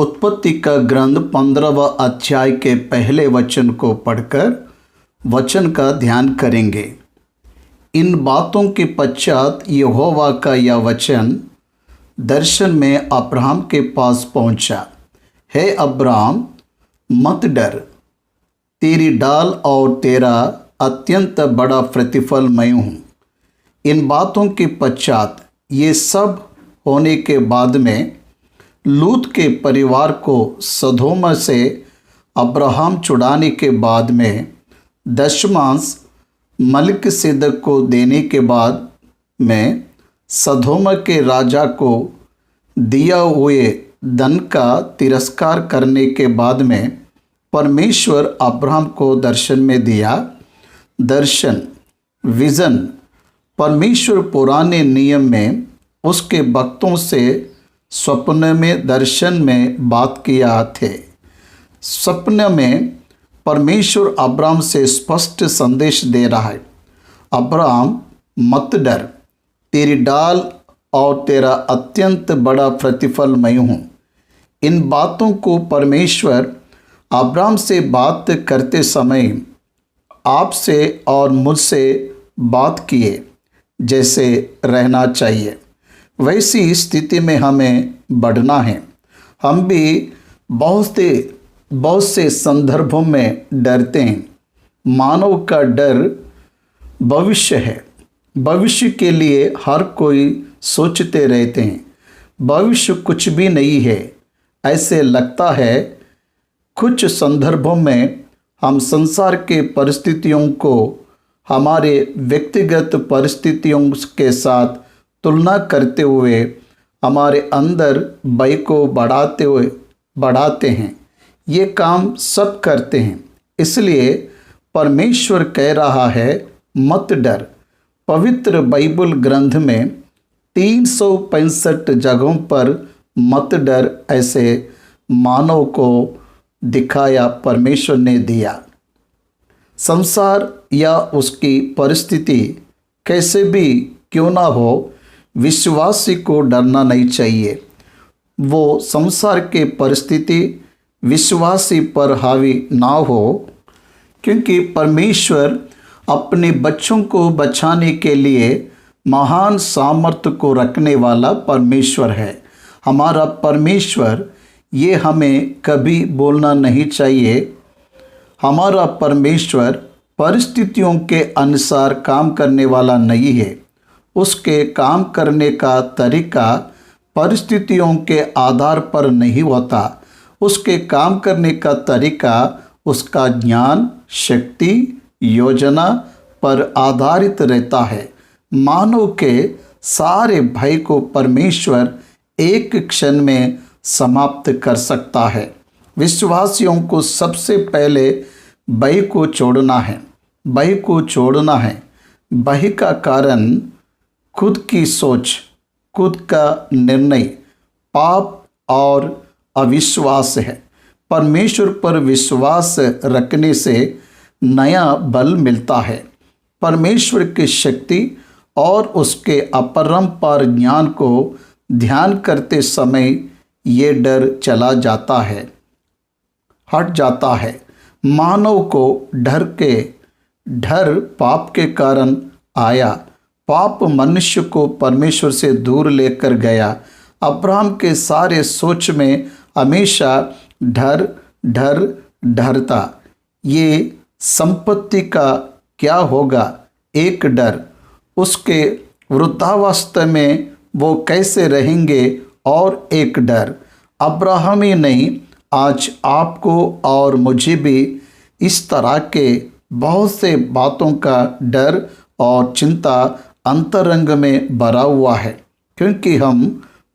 उत्पत्ति का ग्रंथ 15वां अध्याय के पहले वचन को पढ़कर वचन का ध्यान करेंगे। इन बातों के पश्चात यहोवा का यह वचन दर्शन में अब्राहम के पास पहुंचा। हे अब्राहम, मत डर, तेरी डाल और तेरा अत्यंत बड़ा प्रतिफल मैं हूँ। इन बातों के पश्चात ये सब होने के बाद में लूत के परिवार को सदोम से अब्राहम छुड़ाने के बाद में दशमांश मलिकिसेदक को देने के बाद में सदोम के राजा को दिया हुए धन का तिरस्कार करने के बाद में परमेश्वर अब्राहम को दर्शन में दिया। दर्शन, विज़न, परमेश्वर पुराने नियम में उसके भक्तों से स्वप्न में, दर्शन में बात किया थे। स्वप्न में परमेश्वर अब्राहम से स्पष्ट संदेश दे रहा है। अब्राहम, मत डर, तेरी डाल और तेरा अत्यंत बड़ा प्रतिफल मैं हूँ। इन बातों को परमेश्वर अब्राहम से बात करते समय आपसे और मुझसे बात किए जैसे रहना चाहिए, वैसी स्थिति में हमें बढ़ना है। हम भी बहुत से संदर्भों में डरते हैं। मानव का डर भविष्य है। भविष्य के लिए हर कोई सोचते रहते हैं। भविष्य कुछ भी नहीं है ऐसे लगता है। कुछ संदर्भों में हम संसार के परिस्थितियों को हमारे व्यक्तिगत परिस्थितियों के साथ तुलना करते हुए हमारे अंदर भय को बढ़ाते हैं। ये काम सब करते हैं। इसलिए परमेश्वर कह रहा है, मत डर। पवित्र बाइबल ग्रंथ में 365 जगहों पर मत डर ऐसे मानव को दिखाया परमेश्वर ने दिया। संसार या उसकी परिस्थिति कैसे भी क्यों ना हो, विश्वासी को डरना नहीं चाहिए। वो संसार के परिस्थिति विश्वासी पर हावी ना हो, क्योंकि परमेश्वर अपने बच्चों को बचाने के लिए महान सामर्थ्य को रखने वाला परमेश्वर है। हमारा परमेश्वर, ये हमें कभी बोलना नहीं चाहिए। हमारा परमेश्वर परिस्थितियों के अनुसार काम करने वाला नहीं है। उसके काम करने का तरीका परिस्थितियों के आधार पर नहीं होता। उसके काम करने का तरीका उसका ज्ञान, शक्ति, योजना पर आधारित रहता है। मानव के सारे भय को परमेश्वर एक क्षण में समाप्त कर सकता है। विश्वासियों को सबसे पहले भय को छोड़ना है। भय को छोड़ना है। भय का कारण खुद की सोच, खुद का निर्णय, पाप और अविश्वास है। परमेश्वर पर विश्वास रखने से नया बल मिलता है। परमेश्वर की शक्ति और उसके अपरंपार ज्ञान को ध्यान करते समय ये डर चला जाता है, हट जाता है। मानव को डर पाप के कारण आया। पाप मनुष्य को परमेश्वर से दूर लेकर गया। अब्राहम के सारे सोच में हमेशा डरता। ये संपत्ति का क्या होगा, एक डर। उसके वृद्धावस्था में वो कैसे रहेंगे, और एक डर। अब्राहम ही नहीं, आज आपको और मुझे भी इस तरह के बहुत से बातों का डर और चिंता अंतरंग में भरा हुआ है, क्योंकि हम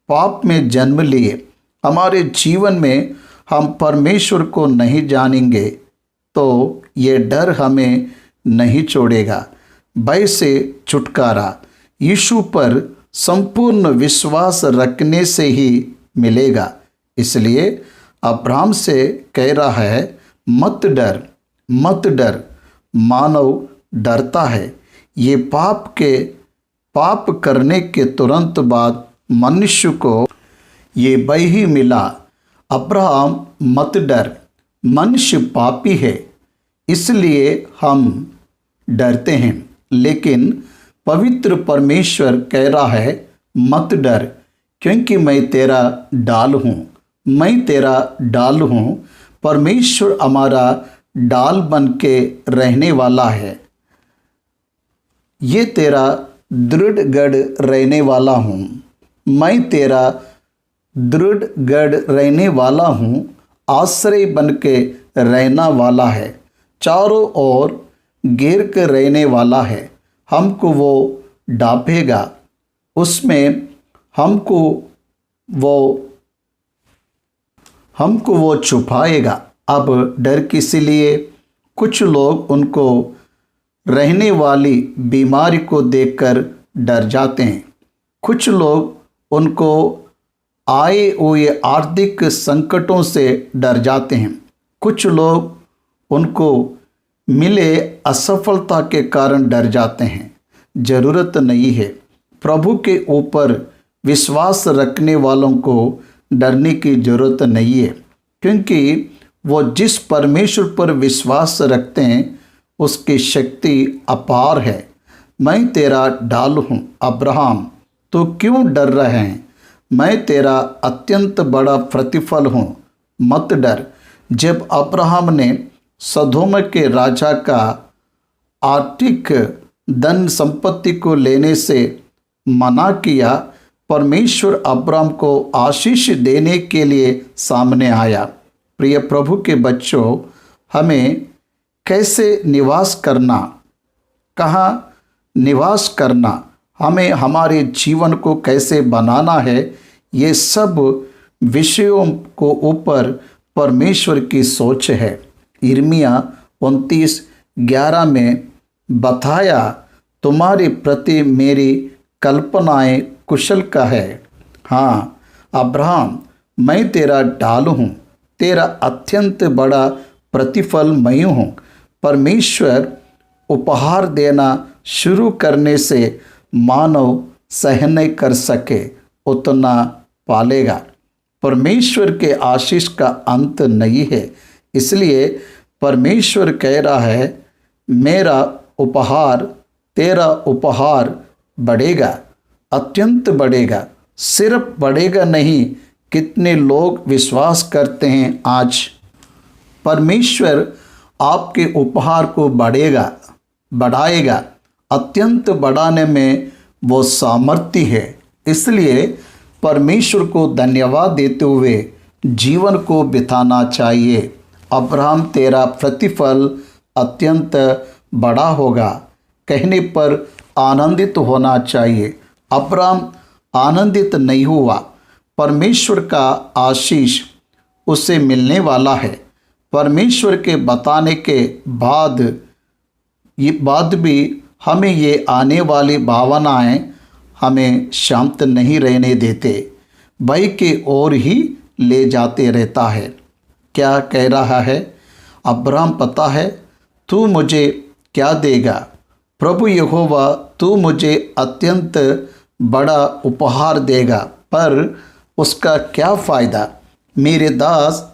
पाप में जन्म लिए। हमारे जीवन में हम परमेश्वर को नहीं जानेंगे तो ये डर हमें नहीं छोड़ेगा। भय से छुटकारा यीशु पर संपूर्ण विश्वास रखने से ही मिलेगा। इसलिए अब्राहम से कह रहा है, मत डर, मत डर। मानव डरता है। ये पाप करने के तुरंत बाद मनुष्य को ये भय ही मिला। अब्राहम मत डर, मनुष्य पापी है इसलिए हम डरते हैं, लेकिन पवित्र परमेश्वर कह रहा है मत डर, क्योंकि मैं तेरा डाल हूँ, मैं तेरा डाल हूँ। परमेश्वर हमारा डाल बन के रहने वाला है। ये तेरा दृढ़ गढ़ रहने वाला हूँ, मैं तेरा दृढ़ गढ़ रहने वाला हूँ, आश्रय बन के रहना वाला है, चारों ओर घेर के रहने वाला है। हमको वो डांपेगा, उसमें हमको वो छुपाएगा। अब डर किस लिए? कुछ लोग उनको रहने वाली बीमारी को देखकर डर जाते हैं, कुछ लोग उनको आए हुए आर्थिक संकटों से डर जाते हैं, कुछ लोग उनको मिले असफलता के कारण डर जाते हैं। जरूरत नहीं है। प्रभु के ऊपर विश्वास रखने वालों को डरने की जरूरत नहीं है, क्योंकि वो जिस परमेश्वर पर विश्वास रखते हैं उसकी शक्ति अपार है। मैं तेरा डाल हूँ अब्राहम, तो क्यों डर रहे हैं? मैं तेरा अत्यंत बड़ा प्रतिफल हूँ, मत डर। जब अब्राहम ने सदोम के राजा का आर्थिक धन संपत्ति को लेने से मना किया, परमेश्वर अब्राहम को आशीष देने के लिए सामने आया। प्रिय प्रभु के बच्चों, हमें कैसे निवास करना, कहाँ निवास करना, हमें हमारे जीवन को कैसे बनाना है, ये सब विषयों को ऊपर परमेश्वर की सोच है। यिर्मयाह 29:11 में बताया, तुम्हारे प्रति मेरी कल्पनाएं कुशल का है। हाँ अब्राहम, मैं तेरा डाल हूँ, तेरा अत्यंत बड़ा प्रतिफल मैं हूँ। परमेश्वर उपहार देना शुरू करने से मानव सहन नहीं कर सके उतना पालेगा। परमेश्वर के आशीष का अंत नहीं है, इसलिए परमेश्वर कह रहा है मेरा उपहार, तेरा उपहार बढ़ेगा, अत्यंत बढ़ेगा। सिर्फ बढ़ेगा नहीं, कितने लोग विश्वास करते हैं आज परमेश्वर आपके उपहार को बढ़ाएगा। अत्यंत बढ़ाने में वो सामर्थ्य है। इसलिए परमेश्वर को धन्यवाद देते हुए जीवन को बिताना चाहिए। अब्राहम, तेरा प्रतिफल अत्यंत बड़ा होगा कहने पर आनंदित होना चाहिए। अब्राहम आनंदित नहीं हुआ, परमेश्वर का आशीष उसे मिलने वाला है। परमेश्वर के बताने के बाद भी हमें ये आने वाली भावनाएं हमें शांत नहीं रहने देते, भय के ओर ही ले जाते रहता है। क्या कह रहा है अब्राहम? पता है तू मुझे क्या देगा? प्रभु यहोवा, तू मुझे अत्यंत बड़ा उपहार देगा, पर उसका क्या फ़ायदा? मेरे दास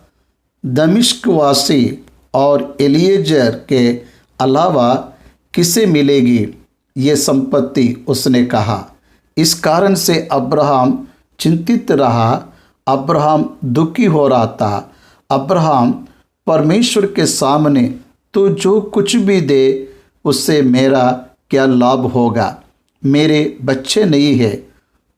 दमिश्कवासी और एलिएजर के अलावा किसे मिलेगी ये संपत्ति? उसने कहा। इस कारण से अब्राहम चिंतित रहा, अब्राहम दुखी हो रहा था। अब्राहम परमेश्वर के सामने तू जो कुछ भी दे उससे मेरा क्या लाभ होगा? मेरे बच्चे नहीं है,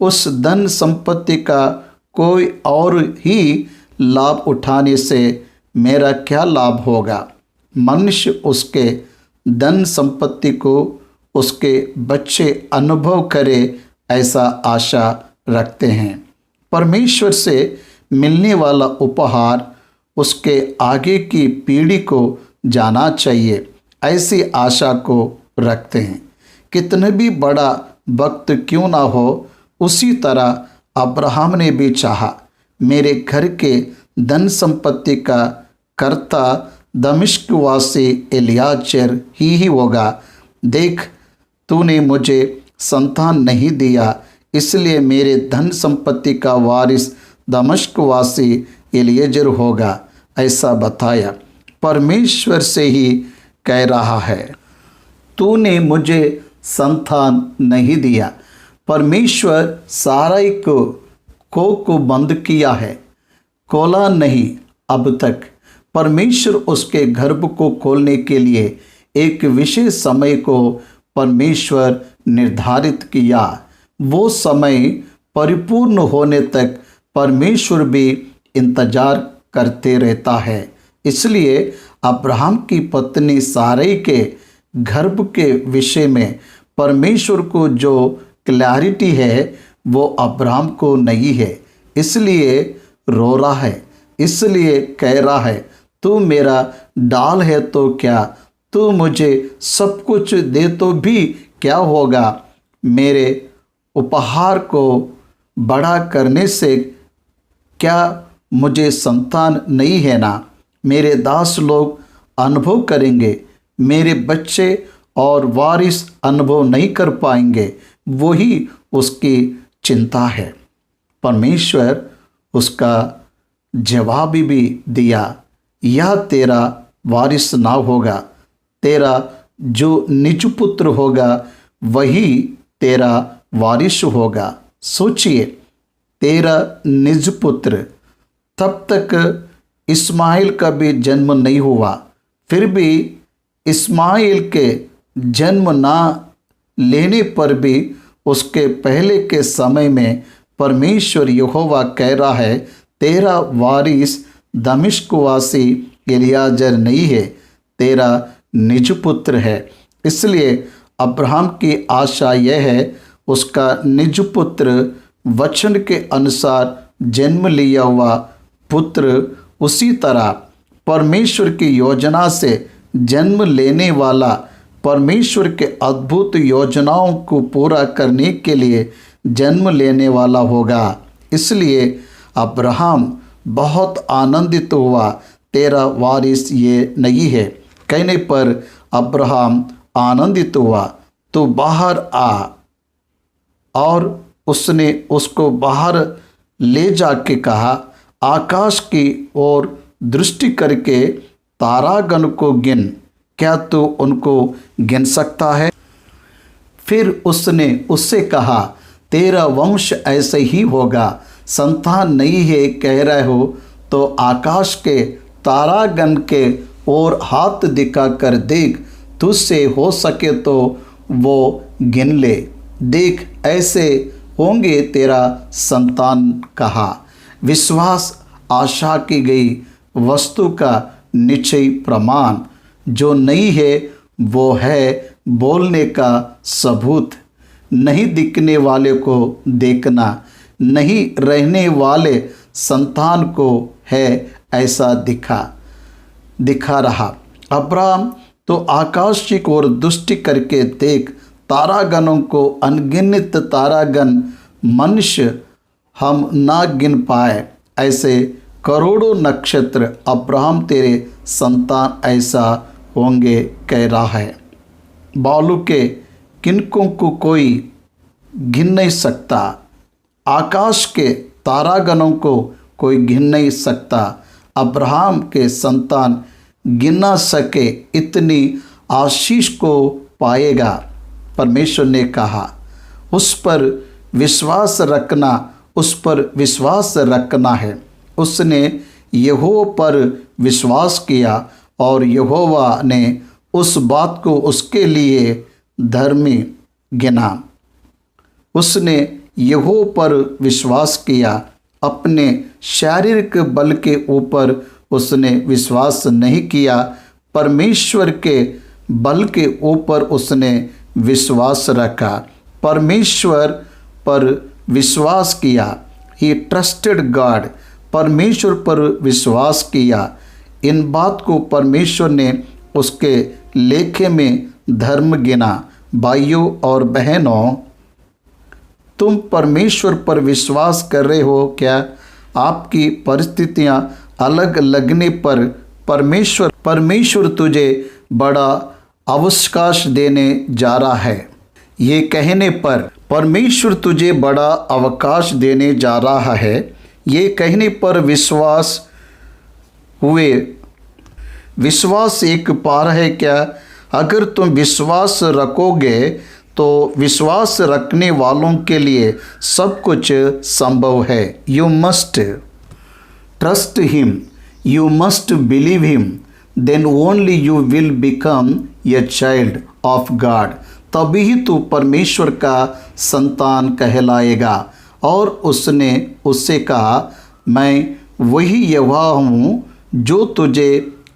उस धन संपत्ति का कोई और ही लाभ उठाने से मेरा क्या लाभ होगा? मनुष्य उसके धन संपत्ति को उसके बच्चे अनुभव करे ऐसा आशा रखते हैं। परमेश्वर से मिलने वाला उपहार उसके आगे की पीढ़ी को जाना चाहिए, ऐसी आशा को रखते हैं। कितने भी बड़ा वक्त क्यों ना हो, उसी तरह अब्राहम ने भी चाहा मेरे घर के धन संपत्ति का कर्ता दमिश्कवासी एलिएजर ही होगा। देख, तूने मुझे संतान नहीं दिया, इसलिए मेरे धन संपत्ति का वारिस दमिश्कवासी एलिएजर होगा, ऐसा बताया। परमेश्वर से ही कह रहा है, तूने मुझे संतान नहीं दिया। परमेश्वर साराई को बंद किया है, खोला नहीं अब तक। परमेश्वर उसके गर्भ को खोलने के लिए एक विशेष समय को परमेश्वर निर्धारित किया। वो समय परिपूर्ण होने तक परमेश्वर भी इंतजार करते रहता है। इसलिए अब्राहम की पत्नी सारै के गर्भ के विषय में परमेश्वर को जो क्लैरिटी है वो अब्राहम को नहीं है। इसलिए रो रहा है, इसलिए कह रहा है, तू मेरा डाल है तो क्या, तू मुझे सब कुछ दे तो भी क्या होगा, मेरे उपहार को बड़ा करने से क्या मुझे संतान नहीं है ना। मेरे दास लोग अनुभव करेंगे, मेरे बच्चे और वारिस अनुभव नहीं कर पाएंगे, वही उसकी चिंता है। परमेश्वर उसका जवाब भी दिया, यह तेरा वारिस ना होगा, तेरा जो निज पुत्र होगा वही तेरा वारिस होगा। सोचिए, तेरा निज पुत्र, तब तक इस्माइल का भी जन्म नहीं हुआ, फिर भी इस्माइल के जन्म ना लेने पर भी उसके पहले के समय में परमेश्वर यहोवा कह रहा है, तेरा वारिस दमिश्कवासी एलियाजर नहीं है, तेरा निज पुत्र है। इसलिए अब्राहम की आशा यह है, उसका निज पुत्र वचन के अनुसार जन्म लिया हुआ पुत्र उसी तरह परमेश्वर की योजना से जन्म लेने वाला, परमेश्वर के अद्भुत योजनाओं को पूरा करने के लिए जन्म लेने वाला होगा। इसलिए अब्राहम बहुत आनंदित हुआ, तेरा वारिस ये नहीं है कहने पर अब्राहम आनंदित हुआ, तो बाहर आ। और उसने उसको बाहर ले जाके कहा, आकाश की ओर दृष्टि करके तारागण को गिन, क्या तू उनको गिन सकता है। फिर उसने उससे कहा, तेरा वंश ऐसे ही होगा, संतान नहीं है कह रहे हो तो आकाश के तारागण के ओर हाथ दिखा कर देख, तुझसे हो सके तो वो गिन ले, देख ऐसे होंगे तेरा संतान कहा। विश्वास आशा की गई वस्तु का निश्चय प्रमाण, जो नहीं है वो है बोलने का सबूत। नहीं दिखने वाले को देखना, नहीं रहने वाले संतान को है ऐसा दिखा रहा। अब्राहम तो आकाश की ओर दृष्टि करके देख, तारागणों को अनगिनत तारागण मनुष्य हम ना गिन पाए, ऐसे करोड़ों नक्षत्र अब्राहम तेरे संतान ऐसा होंगे कह रहा है। बालू के किनकों को कोई गिन नहीं सकता, आकाश के तारागणों को कोई गिन नहीं सकता। अब्राहम के संतान गिना सके इतनी आशीष को पाएगा। परमेश्वर ने कहा, उस पर विश्वास रखना, उस पर विश्वास रखना है। उसने यहोवा पर विश्वास किया और यहोवा ने उस बात को उसके लिए धर्मी गिना। उसने यहोवा पर विश्वास किया, अपने शारीरिक बल के ऊपर उसने विश्वास नहीं किया, परमेश्वर के बल के ऊपर उसने विश्वास रखा। परमेश्वर पर विश्वास किया, ही ट्रस्टेड गॉड, परमेश्वर पर विश्वास किया। इन बात को परमेश्वर ने उसके लेखे में धर्म गिना। भाइयों और बहनों, तुम परमेश्वर पर विश्वास कर रहे हो क्या? आपकी परिस्थितियां अलग लगने पर परमेश्वर तुझे बड़ा अवकाश देने जा रहा है। ये कहने पर परमेश्वर तुझे बड़ा अवकाश देने जा रहा है, ये कहने पर विश्वास हुए। विश्वास एक पार है क्या? अगर तुम विश्वास रखोगे तो विश्वास रखने वालों के लिए सब कुछ संभव है। You must trust him, you must believe him, then only you will become a child of God. तभी ही तू परमेश्वर का संतान कहलाएगा। और उसने उससे कहा, मैं वही यहोवा हूँ जो तुझे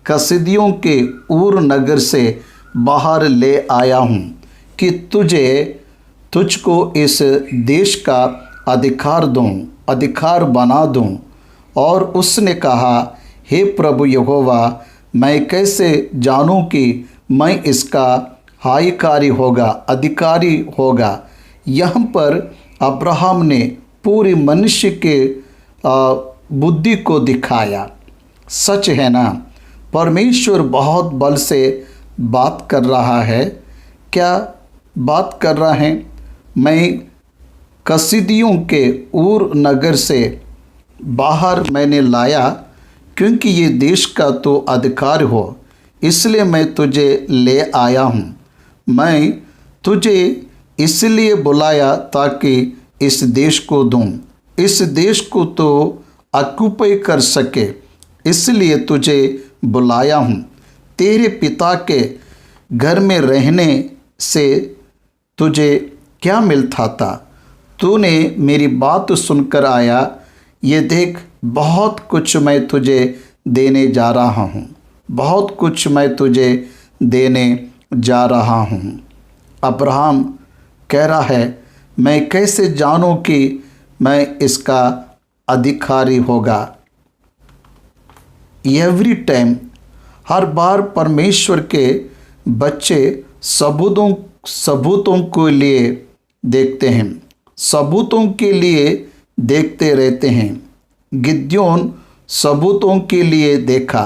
कसीदियों के ऊर नगर से बाहर ले आया हूँ कि तुझको इस देश का अधिकार बना दूँ। और उसने कहा, हे प्रभु यहोवा, मैं कैसे जानूँ कि मैं इसका अधिकारी होगा? यहाँ पर अब्राहम ने पूरी मनुष्य के बुद्धि को दिखाया। सच है ना? परमेश्वर बहुत बल से बात कर रहा है। क्या बात कर रहा है? मैं कसीदियों के ऊर नगर से बाहर मैंने लाया, क्योंकि ये देश का तो अधिकार हो, इसलिए मैं तुझे ले आया हूँ। मैं तुझे इसलिए बुलाया ताकि इस देश को दूँ, इस देश को तो ऑक्यूपाई कर सके, इसलिए तुझे बुलाया हूँ। तेरे पिता के घर में रहने से तुझे क्या मिलता था? तूने मेरी बात सुनकर आया। ये देख, बहुत कुछ मैं तुझे देने जा रहा हूँ, बहुत कुछ मैं तुझे देने जा रहा हूँ। अब्राहम कह रहा है, मैं कैसे जानूँ कि मैं इसका अधिकारी होगा? एवरी टाइम, हर बार परमेश्वर के बच्चे सबूतों के लिए देखते हैं, सबूतों के लिए देखते रहते हैं। गिदोन सबूतों के लिए देखा,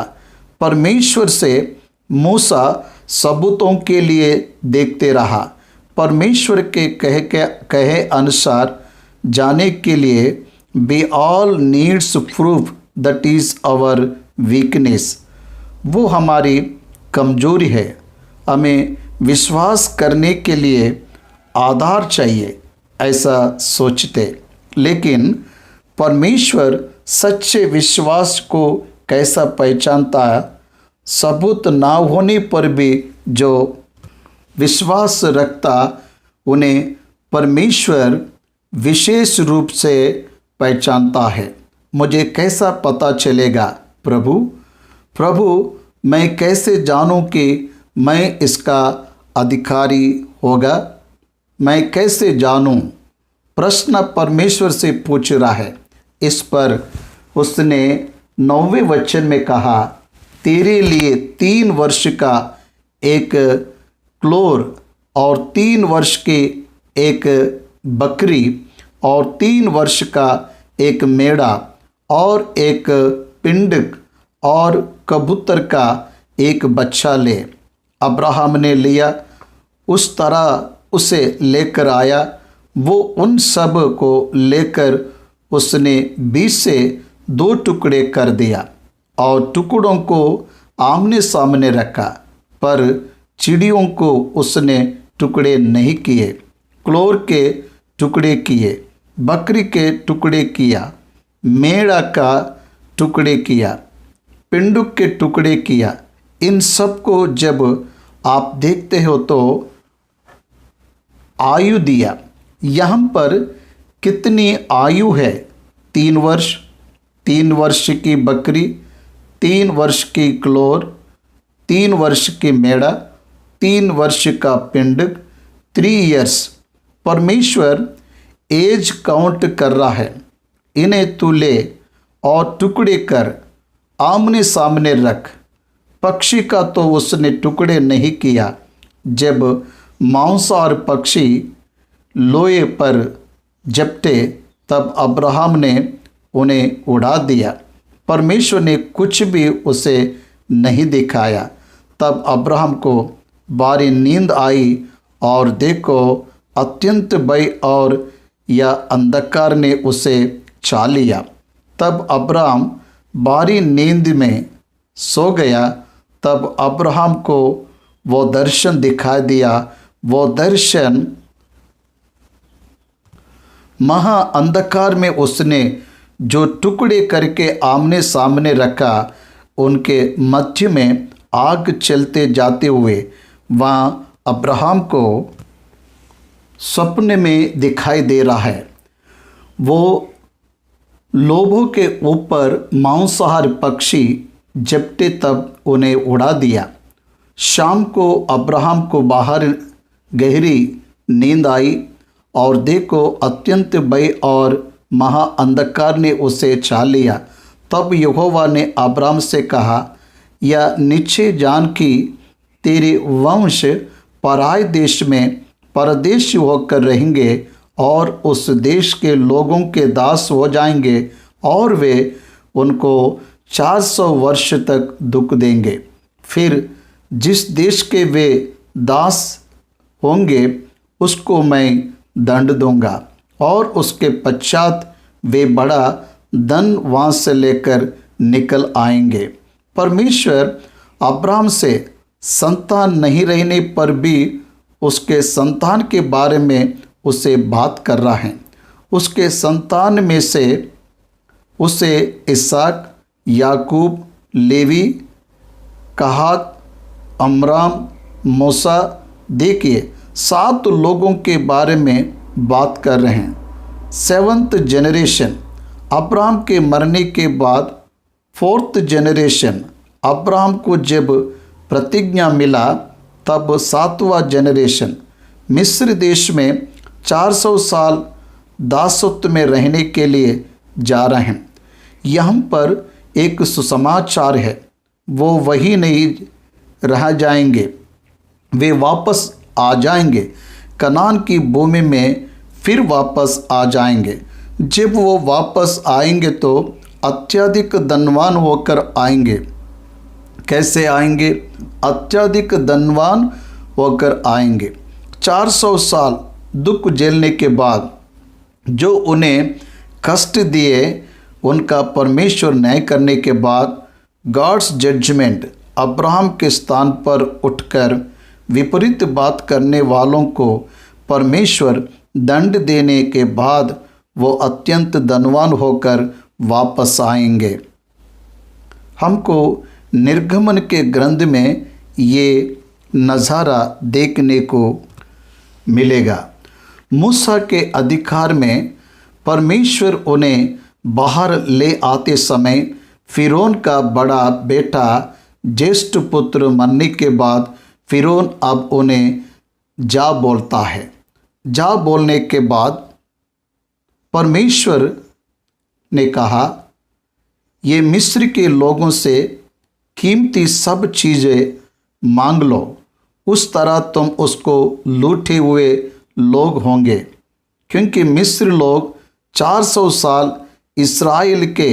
परमेश्वर से मूसा सबूतों के लिए देखते रहा। परमेश्वर के कहे अनुसार जाने के लिए we all needs proof, that is our weakness. वो हमारी कमजोरी है। हमें विश्वास करने के लिए आधार चाहिए, ऐसा सोचते। लेकिन परमेश्वर सच्चे विश्वास को कैसा पहचानता है? सबूत ना होने पर भी जो विश्वास रखता, उन्हें परमेश्वर विशेष रूप से पहचानता है। मुझे कैसा पता चलेगा प्रभु, मैं कैसे जानूं कि मैं इसका अधिकारी होगा? मैं कैसे जानूं? प्रश्न परमेश्वर से पूछ रहा है। इस पर उसने 9वें वचन में कहा, तेरे लिए 3 वर्ष का एक क्लोर और 3 वर्ष की एक बकरी और 3 वर्ष का एक मेढ़ा और एक पिंडक और कबूतर का एक बच्चा ले। अब्राहम ने लिया, उस तरह उसे लेकर आया। वो उन सब को लेकर उसने 20 से 2 टुकड़े कर दिया और टुकड़ों को आमने सामने रखा, पर चिड़ियों को उसने टुकड़े नहीं किए। क्लोर के टुकड़े किए, बकरी के टुकड़े किया, मेढ़ा का टुकड़े किया, पिंडुक के टुकड़े किया। इन सब को जब आप देखते हो तो आयु दिया। यहाँ पर कितनी आयु है? 3 वर्ष, 3 वर्ष की बकरी, 3 वर्ष की क्लोर, 3 वर्ष की मेढ़ा, 3 वर्ष का पिंडक, 3 इयर्स। परमेश्वर एज काउंट कर रहा है। इन्हें तू ले और टुकड़े कर आमने सामने रख। पक्षी का तो उसने टुकड़े नहीं किया। जब मांसाहार पक्षी लोहे पर झपटे तब अब्राहम ने उन्हें उड़ा दिया। परमेश्वर ने कुछ भी उसे नहीं दिखाया। तब अब्राहम को भारी नींद आई और देखो, अत्यंत भय और या अंधकार ने उसे छा लिया। तब अब्राहम बारी नींद में सो गया। तब अब्राहम को वो दर्शन दिखाई दिया। वो दर्शन महा अंधकार में उसने जो टुकड़े करके आमने सामने रखा, उनके मध्य में आग चलते जाते हुए वहाँ अब्राहम को सपने में दिखाई दे रहा है। वो लोभों के ऊपर मांसाहार पक्षी झपटे तब उन्हें उड़ा दिया। शाम को अब्राहम को बाहर गहरी नींद आई और देखो अत्यंत भय और महा अंधकार ने उसे छा लिया। तब यहोवा ने अब्राहम से कहा, यह निश्चय जान कि तेरे वंश पराए देश में परदेशी होकर रहेंगे और उस देश के लोगों के दास हो जाएंगे और वे उनको 400 वर्ष तक दुख देंगे। फिर जिस देश के वे दास होंगे उसको मैं दंड दूंगा और उसके पश्चात वे बड़ा धन वहाँ से लेकर निकल आएंगे। परमेश्वर अब्राहम से संतान नहीं रहने पर भी उसके संतान के बारे में उसे बात कर रहा है। उसके संतान में से उसे इसहाक, याकूब, लेवी, कहात, अमराम, मूसा, देखिए 7 लोगों के बारे में बात कर रहे हैं। 7th जनरेशन अब्राहम के मरने के बाद 4th जनरेशन अब्राहम को जब प्रतिज्ञा मिला तब 7वां जनरेशन मिस्र देश में 400 साल दासत्व में रहने के लिए जा रहे हैं। यहाँ पर एक सुसमाचार है, वो वही नहीं रह जाएंगे, वे वापस आ जाएंगे कनान की भूमि में, फिर वापस आ जाएंगे। जब वो वापस आएंगे तो अत्यधिक धनवान होकर आएंगे। कैसे आएंगे? अत्यधिक धनवान होकर आएंगे। 400 साल दुख झेलने के बाद जो उन्हें कष्ट दिए उनका परमेश्वर न्याय करने के बाद गॉड्स जजमेंट अब्राहम के स्थान पर उठकर विपरीत बात करने वालों को परमेश्वर दंड देने के बाद वो अत्यंत धनवान होकर वापस आएंगे। हमको निर्गमन के ग्रंथ में ये नज़ारा देखने को मिलेगा। मूसा के अधिकार में परमेश्वर उन्हें बाहर ले आते समय फिरौन का बड़ा बेटा ज्येष्ठ पुत्र मरने के बाद फिरौन अब उन्हें जा बोलता है। जा बोलने के बाद परमेश्वर ने कहा, ये मिस्र के लोगों से कीमती सब चीज़ें मांग लो, उस तरह तुम उसको लूटे हुए लोग होंगे, क्योंकि मिस्र लोग 400 साल इस्राएल के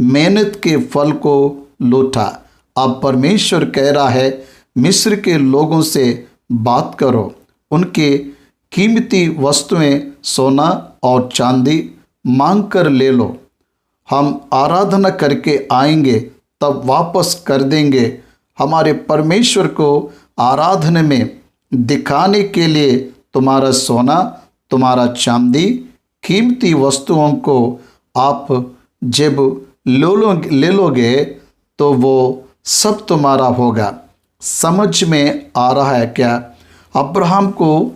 मेहनत के फल को लूटा। अब परमेश्वर कह रहा है, मिस्र के लोगों से बात करो, उनके कीमती वस्तुएं सोना और चांदी मांग कर ले लो, हम आराधना करके आएंगे तब वापस कर देंगे। हमारे परमेश्वर को आराधना में दिखाने के लिए तुम्हारा सोना, तुम्हारा चांदी, कीमती वस्तुओं को आप जब ले लोगे तो वो सब तुम्हारा होगा। समझ में आ रहा है क्या? अब्राहम को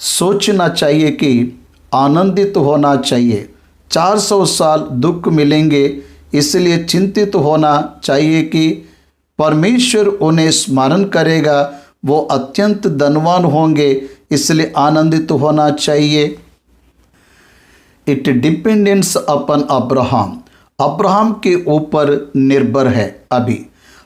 सोचना चाहिए कि आनंदित होना चाहिए। 400 साल दुख मिलेंगे, इसलिए चिंतित होना चाहिए कि परमेश्वर उन्हें स्मरण करेगा, वो अत्यंत धनवान होंगे, इसलिए आनंदित होना चाहिए। It dependence upon Abraham, Abraham के ऊपर निर्भर है। अभी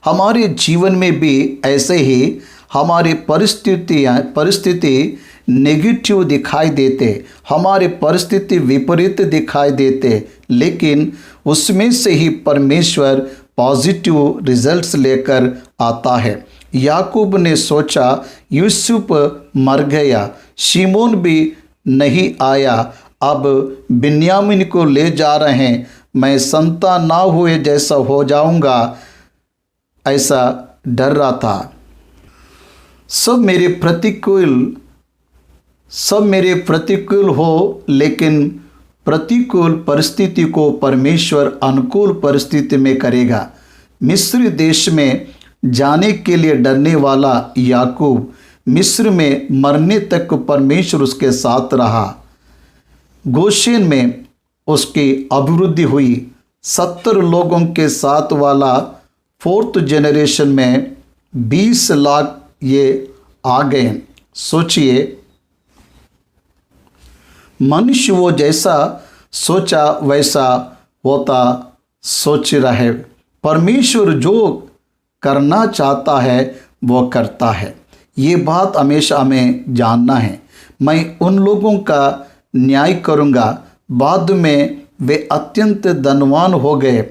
हमारे जीवन में भी ऐसे ही हमारी परिस्थिति नेगेटिव दिखाई देते, हमारे परिस्थिति विपरीत दिखाई देते, लेकिन उसमें से ही परमेश्वर पॉजिटिव रिजल्ट्स लेकर आता है। याकूब ने सोचा यूसुफ मर गया, शिमोन भी नहीं आया, अब बिन्यामीन को ले जा रहे हैं, मैं संतान ना हुए जैसा हो जाऊंगा, ऐसा डर रहा था। सब मेरे प्रतिकूल हो, लेकिन प्रतिकूल परिस्थिति को परमेश्वर अनुकूल परिस्थिति में करेगा। मिस्र देश में जाने के लिए डरने वाला याकूब मिस्र में मरने तक परमेश्वर उसके साथ रहा। गोशेन में उसकी अभिवृद्धि हुई। 70 लोगों के साथ वाला 4th जनरेशन में 20 लाख ये आ गए। सोचिए, मनुष्य वो जैसा सोचा वैसा होता सोच रहे। परमेश्वर जो करना चाहता है वो करता है। ये बात हमेशा हमें जानना है। मैं उन लोगों का न्याय करूँगा, बाद में वे अत्यंत धनवान हो गए,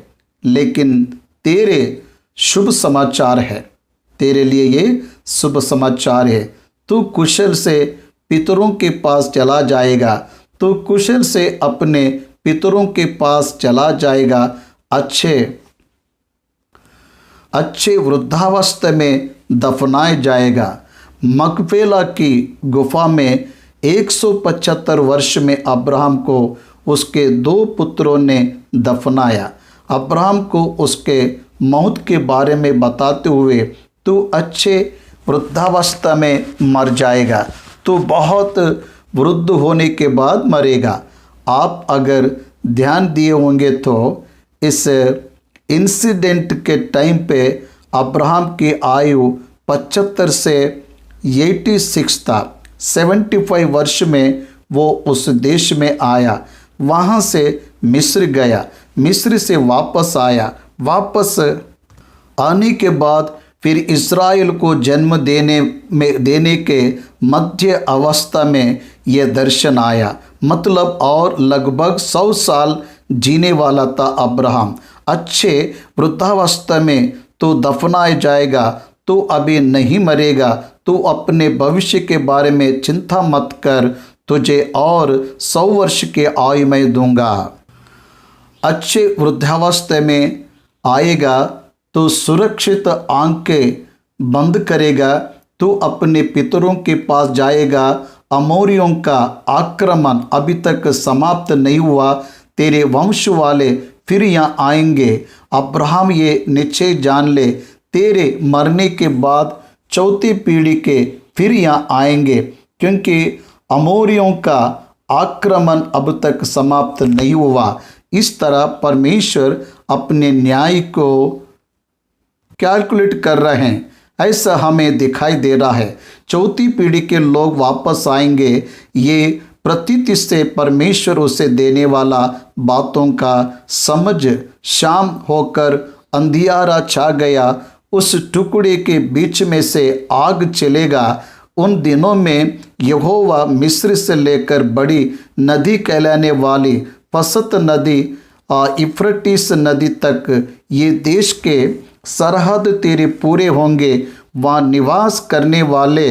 लेकिन तेरे शुभ समाचार है, तेरे लिए ये शुभ समाचार है। तू कुशल से पितरों के पास चला जाएगा, तो कुशल से अपने पितरों के पास चला जाएगा। अच्छे वृद्धावस्था में दफनाया जाएगा। मकपेला की गुफा में 175 वर्ष में अब्राहम को उसके 2 पुत्रों ने दफनाया। अब्राहम को उसके मौत के बारे में बताते हुए, तू अच्छे वृद्धावस्था में मर जाएगा, तू बहुत वृद्ध होने के बाद मरेगा। आप अगर ध्यान दिए होंगे तो इस इंसिडेंट के टाइम पे अब्राहम की आयु 75 से 86 था। 75 वर्ष में वो उस देश में आया, वहाँ से मिस्र गया, मिस्र से वापस आया। वापस आने के बाद फिर इस्राएल को जन्म देने के मध्य अवस्था में यह दर्शन आया। मतलब और लगभग 100 साल जीने वाला था अब्राहम। अच्छे वृद्धावस्था में तो दफनाया जाएगा, तो अभी नहीं मरेगा, तो अपने भविष्य के बारे में चिंता मत कर, तुझे और 100 वर्ष के आयु मैं दूंगा। अच्छे वृद्धावस्था में आएगा तो सुरक्षित आंखें बंद करेगा, तो अपने पितरों के पास जाएगा। अमोरियों का आक्रमण अभी तक समाप्त नहीं हुआ, तेरे वंश वाले फिर यहाँ आएंगे। अब्राहम ये निश्चय जान ले, तेरे मरने के बाद 4थी पीढ़ी के फिर यहाँ आएंगे, क्योंकि अमोरियों का आक्रमण अब तक समाप्त नहीं हुआ। इस तरह परमेश्वर अपने न्याय को कैलकुलेट कर रहे हैं, ऐसा हमें दिखाई दे रहा है। 4थी पीढ़ी के लोग वापस आएंगे। ये प्रतीति से परमेश्वर उसे देने वाला बातों का समझ। शाम होकर अंधियारा छा गया, उस टुकड़े के बीच में से आग चलेगा। उन दिनों में यहोवा मिस्र से लेकर बड़ी नदी कहलाने वाली फसत नदी इफ्रटीस नदी तक ये देश के सरहद तेरे पूरे होंगे। वहाँ निवास करने वाले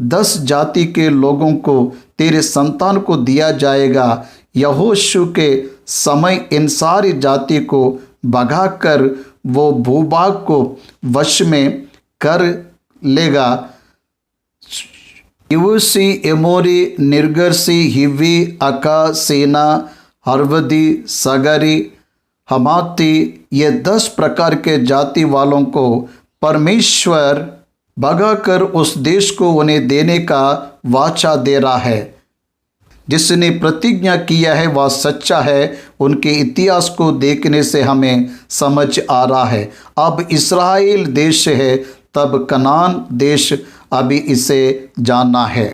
10 जाति के लोगों को तेरे संतान को दिया जाएगा। यहोशू के समय इन सारी जाति को भगाकर वो भूभाग को वश में कर लेगा। इवुसी, एमोरी, निर्गर्सी, हिवी, अका, सेना, हरवदी, सगरी, हमाती, ये 10 प्रकार के जाति वालों को परमेश्वर भगाकर उस देश को उन्हें देने का वाचा दे रहा है। जिसने प्रतिज्ञा किया है वह सच्चा है। उनके इतिहास को देखने से हमें समझ आ रहा है। अब इस्राएल देश है, तब कनान देश, अभी इसे जानना है।